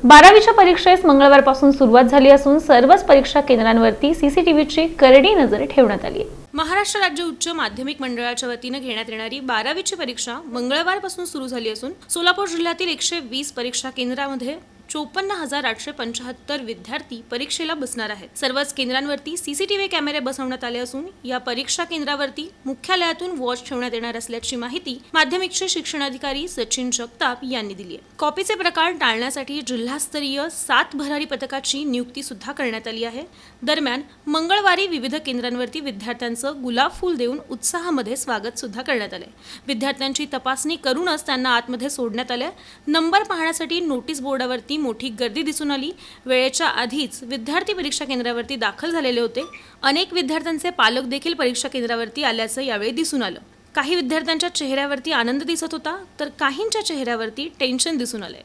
12वीच्या परीक्षेस मंगळवारपासून सुरुवात झाली असून सर्वच परीक्षा केंद्रांवरती सीसीटीव्हीची करडी नजर ठेवण्यात आली आहे। महाराष्ट्र राज्य उच्च माध्यमिक मंडळाच्या वतीने घेण्यात येणारी 12वीची परीक्षा मंगळवारपासून सुरू झाली असून सोलापूर जिल्ह्यातील 120 परीक्षा केंद्रांमध्ये 54,875 विद्यार्थी परीक्षेला बसणार आहेत। सर्वच केंद्रांवरती सीसीटीव्ही कॅमेरे बसवण्यात आले असून या परीक्षा केंद्रावरती मुख्यालयातून वॉच ठेवण्यात येणार असल्याची माहिती माध्यमिकचे शिक्षणाधिकारी सचिन जगताप यांनी दिली आहे। कॉपीचे प्रकार टाळण्यासाठी जिल्हास्तरीय 7 भरारी पथकाची नियुक्ती सुद्धा करण्यात आली आहे। दरम्यान मंगळवारी विविध केंद्रांवरती विद्यार्थ्यांचं गुलाब फूल देऊन उत्साहामध्ये स्वागत सुद्धा करण्यात आले। विद्यार्थ्यांची तपासणी करूनच त्यांना आतमध्ये सोडण्यात आले। नंबर पाहण्यासाठी नोटीस बोर्डावरती मोठी गर्दी दिसून आली। वेळेच्या आधीच विद्यार्थी परीक्षा केंद्रावरती दाखल झालेले होते। अनेक विद्यार्थ्यांचे पालक देखील परीक्षा केंद्रावरती आल्याचं यावेळी दिसून आलं। काही विद्यार्थ्यांच्या चेहऱ्यावरती आनंद दिसत होता तर काहींच्या चेहऱ्यावरती टेन्शन दिसून आले।